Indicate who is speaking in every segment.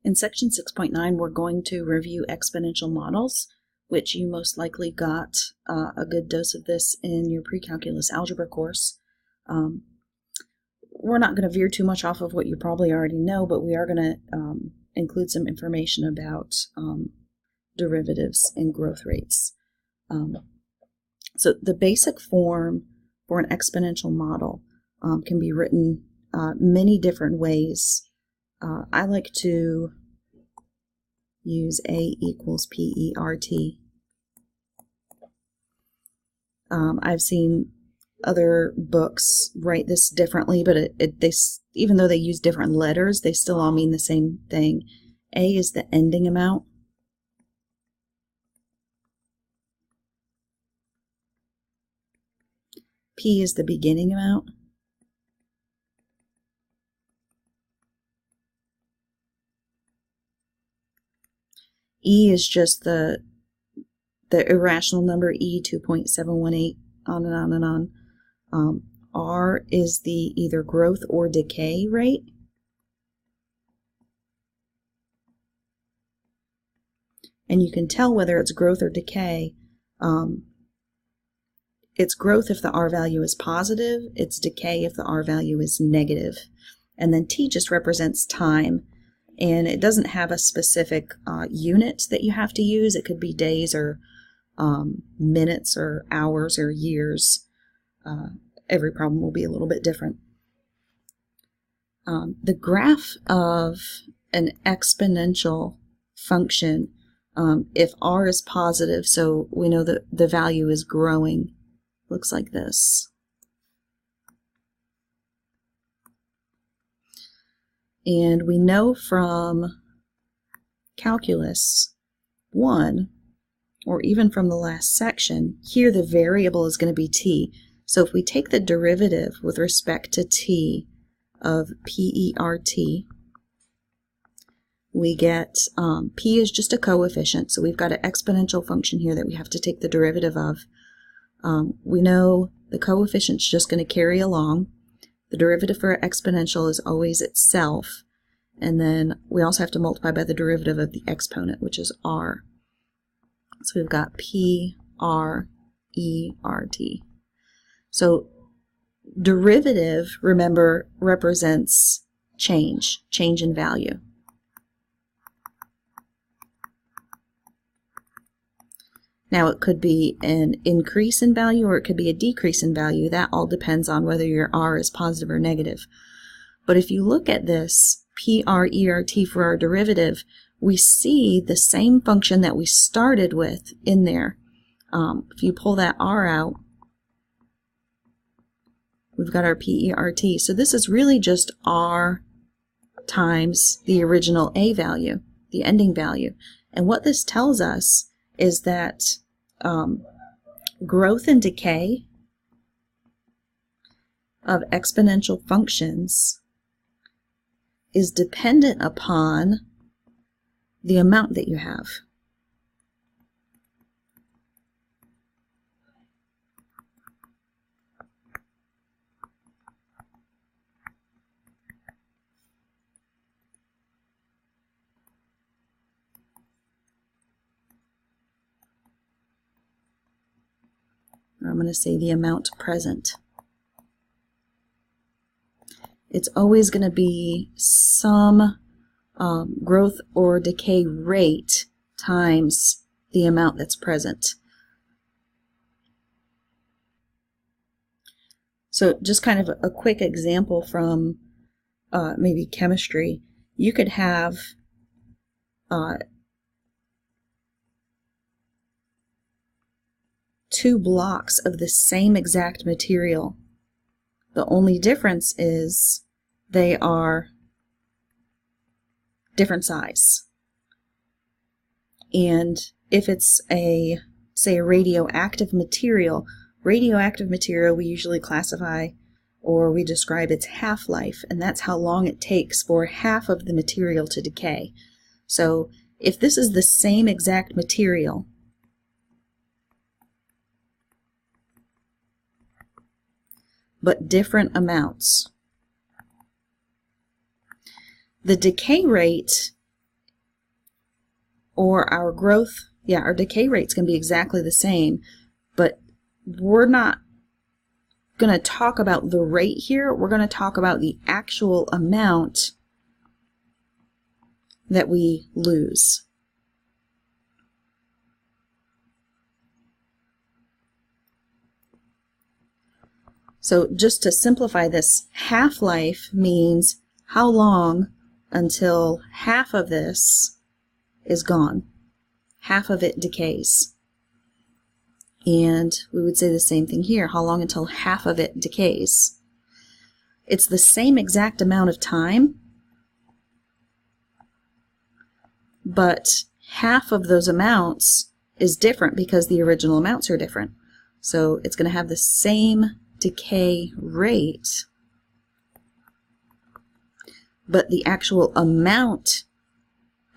Speaker 1: In section 6.9, we're going to review exponential models, which you most likely got a good dose of this in your pre-calculus algebra course. We're not going to veer too much off of what you probably already know, but we are going to include some information about derivatives and growth rates. So the basic form for an exponential model can be written many different ways. I like to use A equals PERT. I've seen other books write this differently, but even though they use different letters, they still all mean the same thing. A is the ending amount. P is the beginning amount. E is just the irrational number E, 2.718, on and on and on. R is the either growth or decay rate. And you can tell whether it's growth or decay. It's growth if the R value is positive, it's decay if the R value is negative. And then T just represents time. And it doesn't have a specific unit that you have to use. It could be days or minutes or hours or years. Every problem will be a little bit different. The graph of an exponential function, if R is positive, so we know that the value is growing, looks like this. And we know from calculus 1, or even from the last section, here the variable is going to be t. So if we take the derivative with respect to t of PERT, we get p is just a coefficient, so we've got an exponential function here that we have to take the derivative of. We know the coefficient's just going to carry along. The derivative for exponential is always itself, and then we also have to multiply by the derivative of the exponent, which is r. So we've got PRERT. So derivative, remember, represents change in value. Now it could be an increase in value or it could be a decrease in value. That all depends on whether your R is positive or negative. But if you look at this PRERT for our derivative, we see the same function that we started with in there. If you pull that R out, we've got our PERT. So this is really just R times the original A value, the ending value. And what this tells us is that growth and decay of exponential functions is dependent upon the amount that you have. I'm going to say the amount present. It's always going to be some growth or decay rate times the amount that's present. So just kind of a quick example from maybe chemistry. You could have two blocks of the same exact material. The only difference is they are different size. And if it's say a radioactive material we usually classify or we describe its half-life, and that's how long it takes for half of the material to decay. So if this is the same exact material, but different amounts, the decay rate or our growth, yeah, our decay rate's going to be exactly the same, but we're not going to talk about the rate here. We're going to talk about the actual amount that we lose. So just to simplify this, half-life means how long until half of this is gone. Half of it decays. And we would say the same thing here. How long until half of it decays? It's the same exact amount of time, but half of those amounts is different because the original amounts are different. So it's going to have the same decay rate, but the actual amount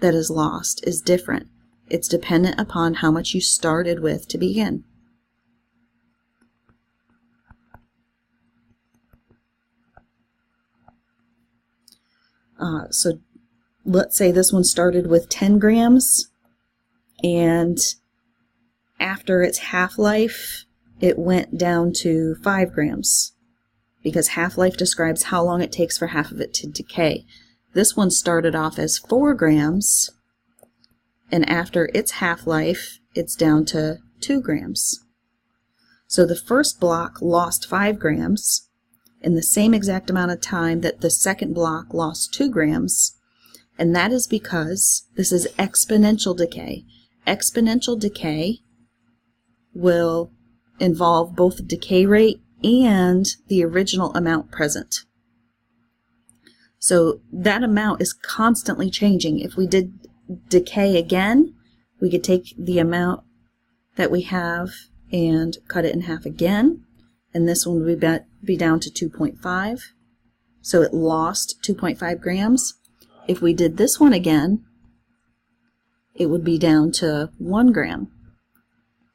Speaker 1: that is lost is different. It's dependent upon how much you started with to begin. So let's say this one started with 10 grams, and after its half-life, it went down to 5 grams, because half-life describes how long it takes for half of it to decay. This one started off as 4 grams, and after its half-life, it's down to 2 grams. So the first block lost 5 grams in the same exact amount of time that the second block lost 2 grams, and that is because this is exponential decay. Exponential decay will involve both the decay rate and the original amount present. So that amount is constantly changing. If we did decay again, we could take the amount that we have and cut it in half again, and this one would be down to 2.5. So it lost 2.5 grams. If we did this one again, it would be down to 1 gram.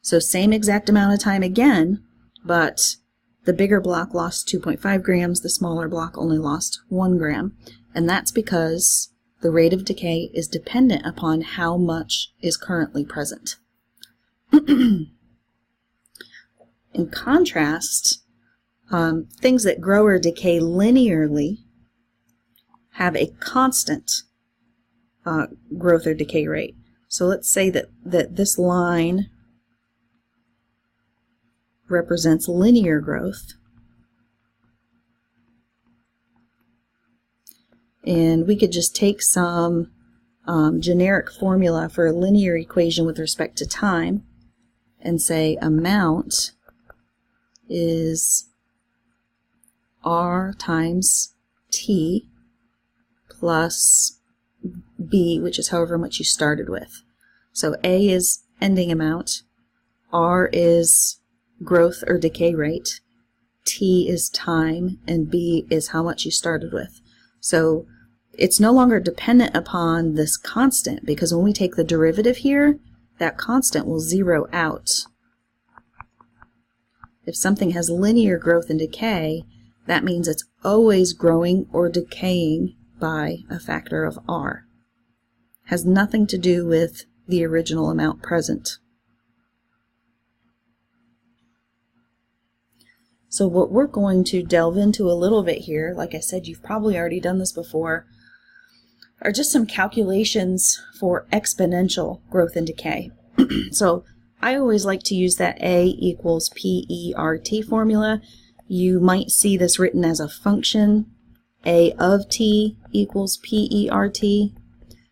Speaker 1: So same exact amount of time again, but the bigger block lost 2.5 grams, the smaller block only lost 1 gram. And that's because the rate of decay is dependent upon how much is currently present. In contrast, things that grow or decay linearly have a constant growth or decay rate. So let's say that this line represents linear growth. And we could just take some generic formula for a linear equation with respect to time and say amount is R times T plus B, which is however much you started with. So A is ending amount, R is growth or decay rate, T is time, and B is how much you started with. So it's no longer dependent upon this constant, because when we take the derivative here, that constant will zero out. If something has linear growth and decay, that means it's always growing or decaying by a factor of R. Has nothing to do with the original amount present. So what we're going to delve into a little bit here, like I said, you've probably already done this before, are just some calculations for exponential growth and decay. So I always like to use that A equals PERT formula. You might see this written as a function. A of t equals PERT.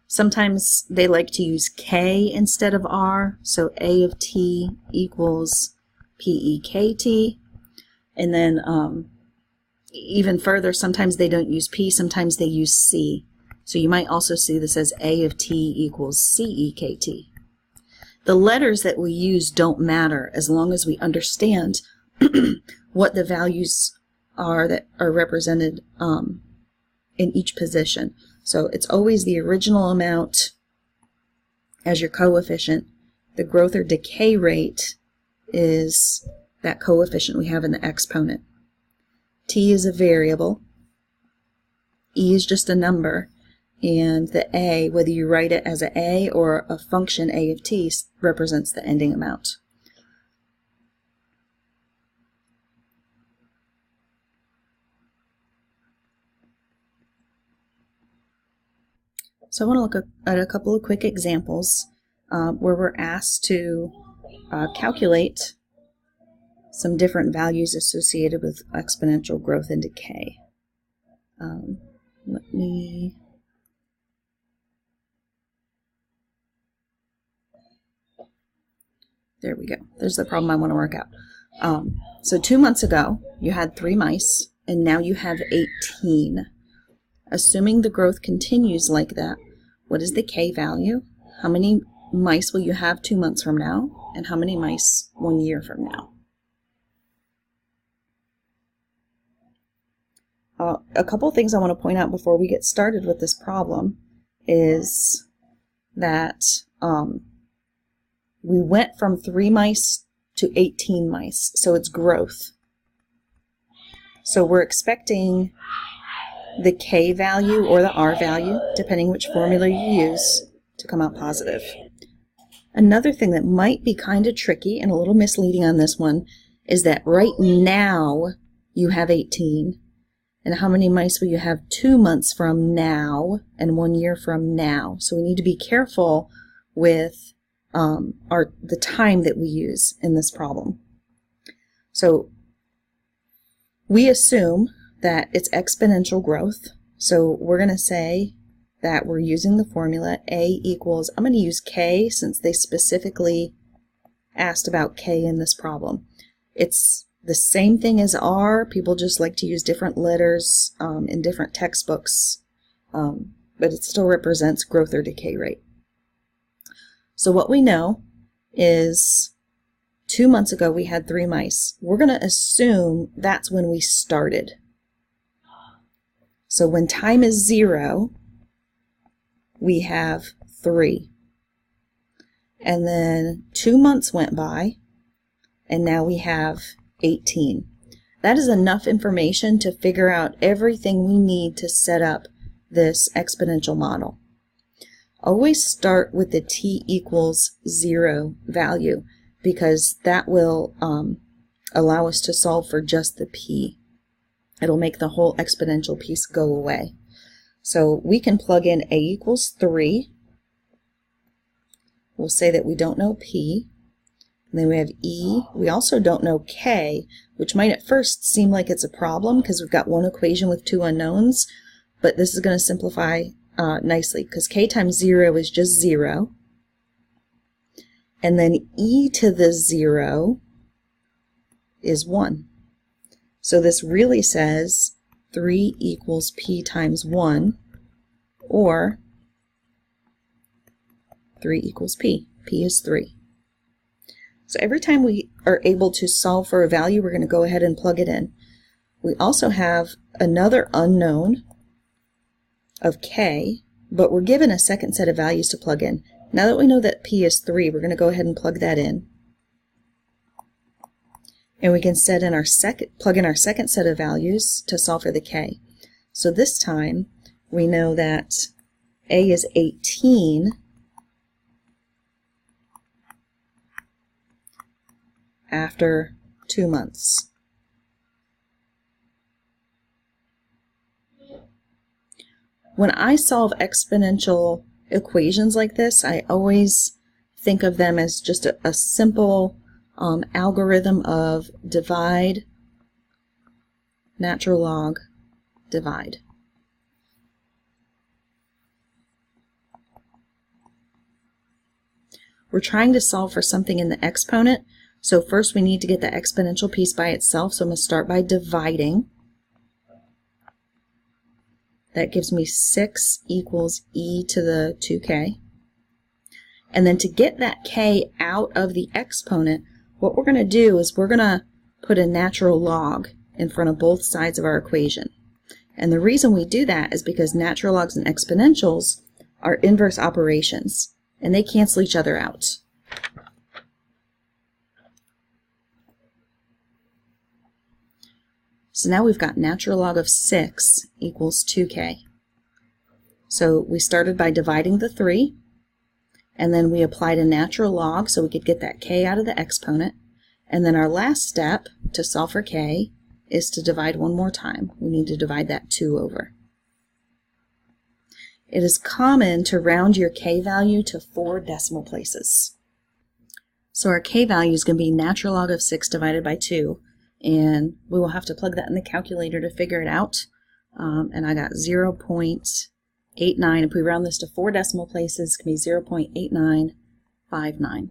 Speaker 1: Sometimes they like to use K instead of R, so A of t equals PEKT. And then even further, sometimes they don't use P, sometimes they use C. So you might also see this as A of t equals CEKT. The letters that we use don't matter as long as we understand what the values are that are represented in each position. So it's always the original amount as your coefficient. The growth or decay rate is that coefficient we have in the exponent. T is a variable. E is just a number. and the a, whether you write it as a or a function a of t, represents the ending amount. So I want to look at a couple of quick examples where we're asked to calculate some different values associated with exponential growth and decay. There we go. There's the problem I want to work out. So 2 months ago, you had 3 mice, and now you have 18. Assuming the growth continues like that, what is the K value? How many mice will you have 2 months from now? And how many mice 1 year from now? A couple things I want to point out before we get started with this problem is that we went from 3 mice to 18 mice, so it's growth. So we're expecting the K value or the R value, depending which formula you use, to come out positive. Another thing that might be kind of tricky and a little misleading on this one is that right now you have 18. And how many mice will you have 2 months from now and 1 year from now? So we need to be careful with the time that we use in this problem. So we assume that it's exponential growth. So we're going to say that we're using the formula A equals, I'm going to use K since they specifically asked about K in this problem. It's the same thing as R. People just like to use different letters in different textbooks, but it still represents growth or decay rate. So what we know is 2 months ago we had 3 mice. We're going to assume that's when we started. So when time is 0, we have 3. And then 2 months went by, and now we have 18. That is enough information to figure out everything we need to set up this exponential model. Always start with the t equals 0 value, because that will allow us to solve for just the p. It'll make the whole exponential piece go away. So we can plug in a equals 3. We'll say that we don't know p. And then we have e. We also don't know k, which might at first seem like it's a problem because we've got one equation with 2 unknowns, but this is going to simplify nicely because k times 0 is just 0. And then e to the 0 is 1. So this really says 3 equals p times 1, or 3 equals p. P is 3. So every time we are able to solve for a value, we're going to go ahead and plug it in. We also have another unknown of k, but we're given a second set of values to plug in. Now that we know that p is 3, we're going to go ahead and plug that in. And we can plug in our second set of values to solve for the k. So this time we know that a is 18 after 2 months. When I solve exponential equations like this, I always think of them as just a simple algorithm of divide, natural log, divide. We're trying to solve for something in the exponent, so first we need to get the exponential piece by itself, so I'm going to start by dividing. That gives me 6 equals e to the 2k. And then to get that k out of the exponent, what we're going to do is we're going to put a natural log in front of both sides of our equation. And the reason we do that is because natural logs and exponentials are inverse operations, and they cancel each other out. So now we've got natural log of 6 equals 2k. So we started by dividing the 3, and then we applied a natural log so we could get that k out of the exponent. And then our last step to solve for k is to divide one more time. We need to divide that 2 over. It is common to round your k value to 4 decimal places. So our k value is going to be natural log of 6 divided by 2, and we will have to plug that in the calculator to figure it out. And I got 0.89. If we round this to 4 decimal places, it can be 0.8959.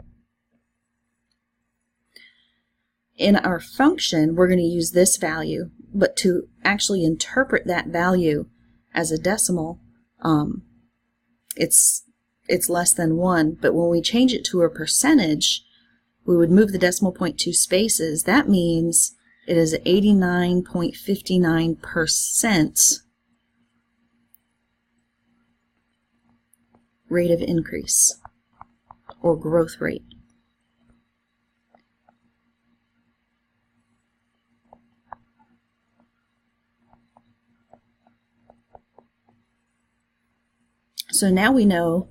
Speaker 1: In our function, we're going to use this value, but to actually interpret that value as a decimal, it's less than 1, but when we change it to a percentage, we would move the decimal point 2 spaces. That means it is 89.59% rate of increase, or growth rate. So now we know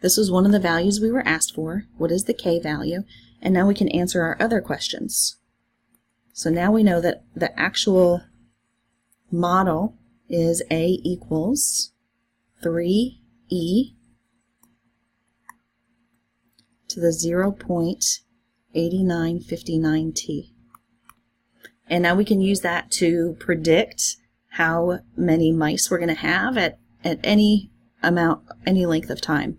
Speaker 1: this was one of the values we were asked for. What is the k value? And now we can answer our other questions. So now we know that the actual model is A equals 3e to the 0.8959t. And now we can use that to predict how many mice we're going to have at any amount, any length of time.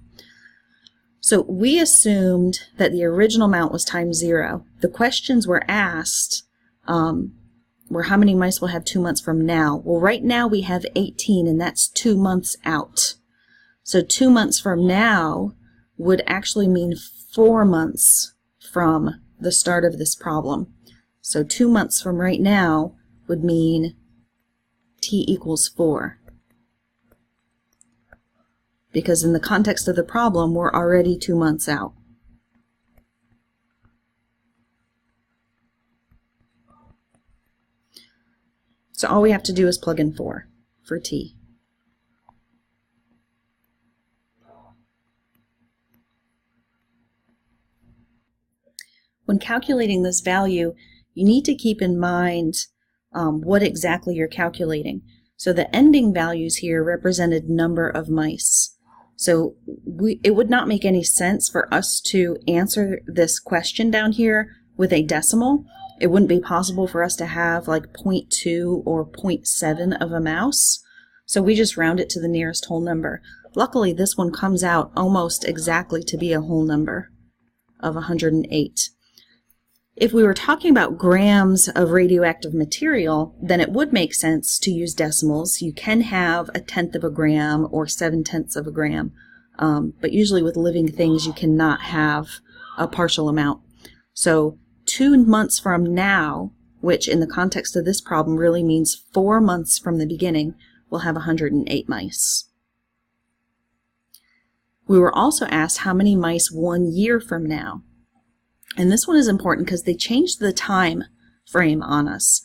Speaker 1: So we assumed that the original amount was times 0. The questions were asked were how many mice we'll have 2 months from now. Well, right now we have 18, and that's 2 months out. So 2 months from now would actually mean 4 months from the start of this problem. So 2 months from right now would mean t equals 4. Because in the context of the problem, we're already 2 months out. So all we have to do is plug in 4 for t. When calculating this value, you need to keep in mind what exactly you're calculating. So the ending values here represented number of mice. So it would not make any sense for us to answer this question down here with a decimal. It wouldn't be possible for us to have like 0.2 or 0.7 of a mouse. So we just round it to the nearest whole number. Luckily, this one comes out almost exactly to be a whole number of 108. If we were talking about grams of radioactive material, then it would make sense to use decimals. You can have 1/10 of a gram or 7/10 of a gram, but usually with living things you cannot have a partial amount. So 2 months from now, which in the context of this problem really means 4 months from the beginning, we'll have 108 mice. We were also asked how many mice 1 year from now. And this one is important because they changed the time frame on us.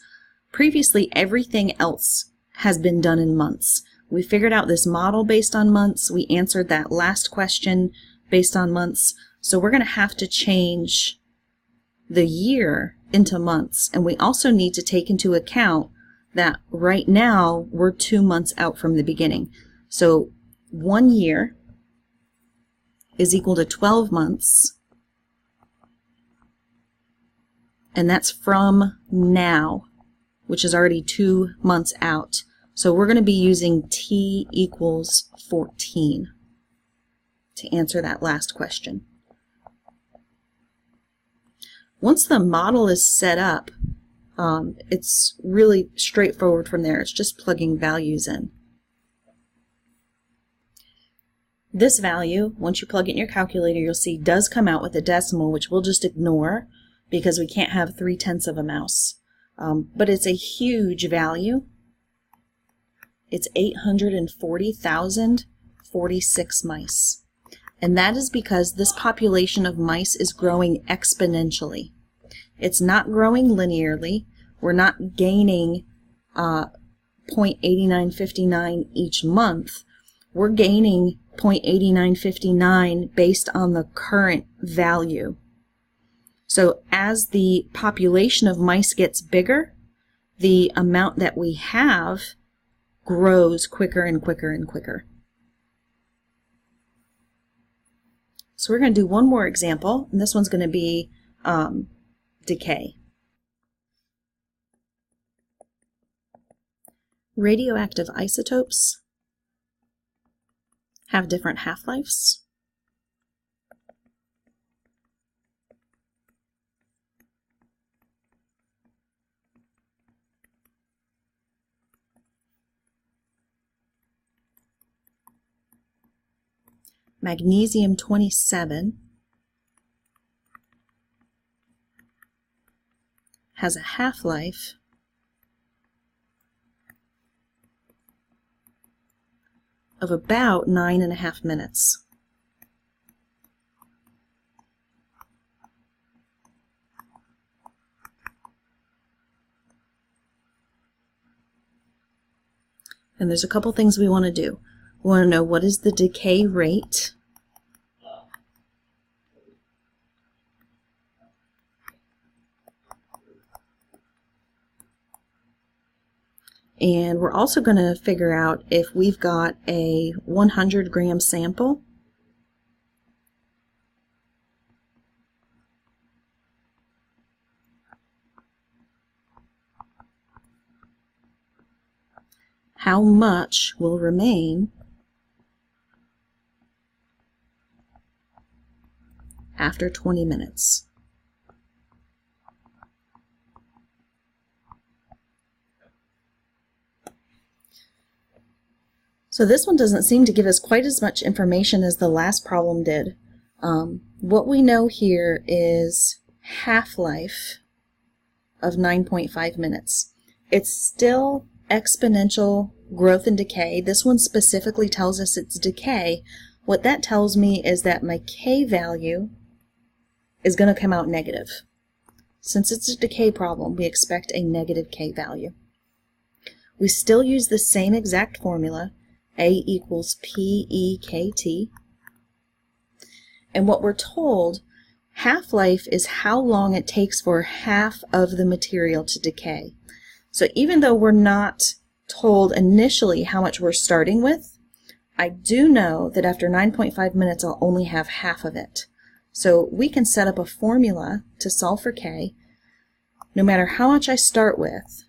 Speaker 1: Previously, everything else has been done in months. We figured out this model based on months. We answered that last question based on months. So we're going to have to change the year into months. And we also need to take into account that right now we're 2 months out from the beginning. So 1 year is equal to 12 months. And that's from now, which is already 2 months out. So we're going to be using t equals 14 to answer that last question. Once the model is set up, it's really straightforward from there. It's just plugging values in. This value, once you plug it in your calculator, you'll see does come out with a decimal, which we'll just ignore because we can't have 3/10 of a mouse. But it's a huge value. It's 840,046 mice. And that is because this population of mice is growing exponentially. It's not growing linearly. We're not gaining 0.8959 each month. we're gaining 0.8959 based on the current value. So as the population of mice gets bigger, the amount that we have grows quicker and quicker and quicker. So we're going to do one more example, and this one's going to be decay. Radioactive isotopes have different half-lives. Magnesium-27 has a half-life of about 9.5 minutes. And there's a couple things we want to do. We want to know what is the decay rate, and we're also going to figure out if we've got a 100-gram sample, how much will remain after 20 minutes. So this one doesn't seem to give us quite as much information as the last problem did. What we know here is half-life of 9.5 minutes. It's still exponential growth and decay. This one specifically tells us it's decay. What that tells me is that my K value is going to come out negative. Since it's a decay problem, we expect a negative K value. We still use the same exact formula, A equals PEKT. And what we're told, half-life is how long it takes for half of the material to decay. So even though we're not told initially how much we're starting with, I do know that after 9.5 minutes I'll only have half of it. So we can set up a formula to solve for K. No matter how much I start with,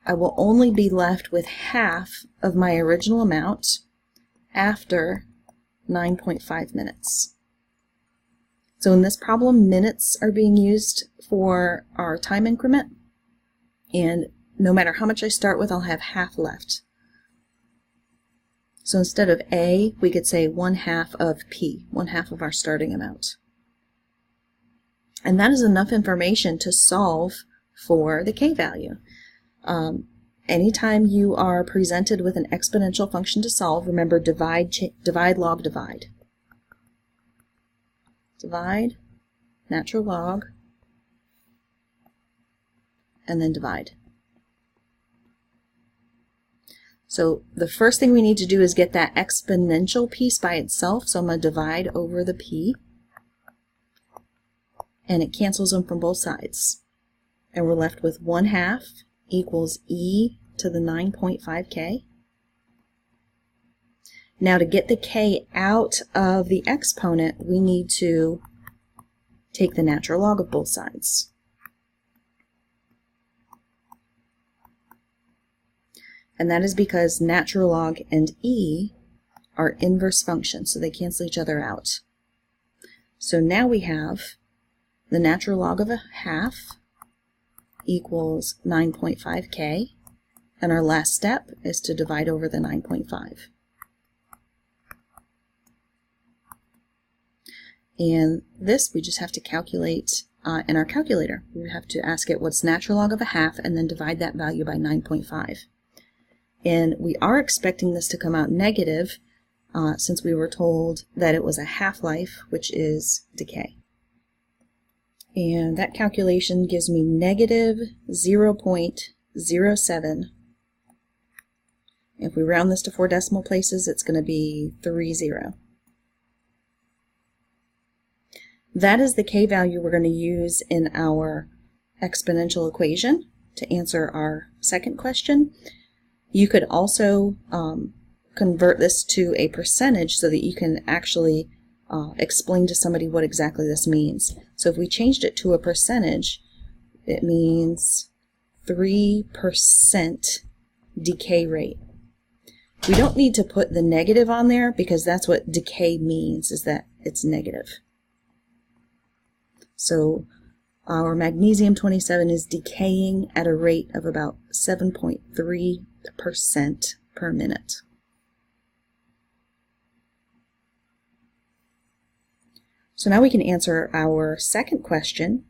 Speaker 1: I will only be left with half of my original amount after 9.5 minutes. So in this problem, minutes are being used for our time increment, and no matter how much I start with, I'll have half left. So instead of A, we could say 1/2 of P, 1/2 of our starting amount. And that is enough information to solve for the K value. Anytime you are presented with an exponential function to solve, remember divide, log, divide. Divide, natural log, and then divide. So the first thing we need to do is get that exponential piece by itself. So I'm going to divide over the P, and it cancels them from both sides. And we're left with 1/2 equals e to the 9.5k. Now to get the k out of the exponent, we need to take the natural log of both sides. And that is because natural log and e are inverse functions, so they cancel each other out. So now we have the natural log of 1/2 equals 9.5k, and our last step is to divide over the 9.5. And this we just have to calculate in our calculator. We have to ask it what's natural log of 1/2 and then divide that value by 9.5. And we are expecting this to come out negative since we were told that it was a half-life, which is decay. And that calculation gives me negative 0.07. If we round this to 4 decimal places, it's going to be 30. That is the k value we're going to use in our exponential equation to answer our second question. You could also convert this to a percentage so that you can actually explain to somebody what exactly this means. So if we changed it to a percentage, it means 3% decay rate. We don't need to put the negative on there because that's what decay means, is that it's negative. So our magnesium-27 is decaying at a rate of about 7.3% per minute. So now we can answer our second question.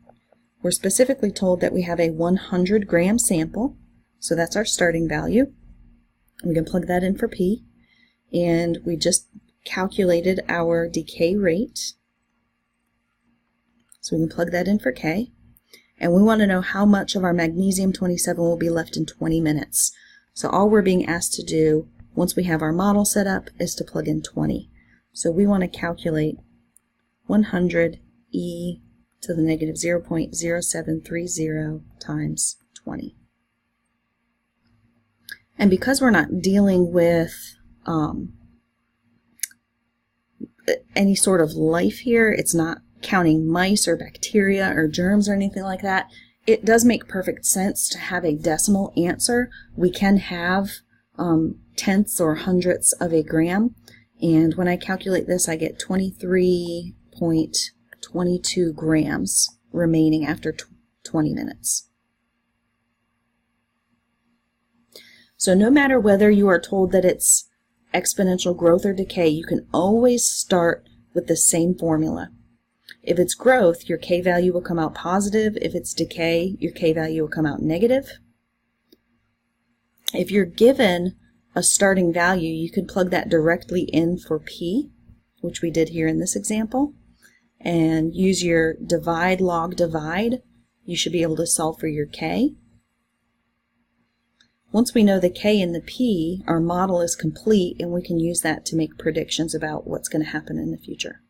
Speaker 1: We're specifically told that we have a 100-gram sample, so that's our starting value. We can plug that in for P, and we just calculated our decay rate. So we can plug that in for K. And we want to know how much of our magnesium-27 will be left in 20 minutes. So all we're being asked to do, once we have our model set up, is to plug in 20. So we want to calculate 100 e to the negative 0.0730 times 20. And because we're not dealing with any sort of life here, it's not counting mice or bacteria or germs or anything like that, it does make perfect sense to have a decimal answer. We can have tenths or hundredths of a gram, and when I calculate this I get 23.22 grams remaining after 20 minutes. So no matter whether you are told that it's exponential growth or decay, you can always start with the same formula. If it's growth, your k value will come out positive. If it's decay, your k value will come out negative. If you're given a starting value, you can plug that directly in for P, which we did here in this example, and use your divide log divide. You should be able to solve for your k. Once we know the k and the p, our model is complete, and we can use that to make predictions about what's going to happen in the future.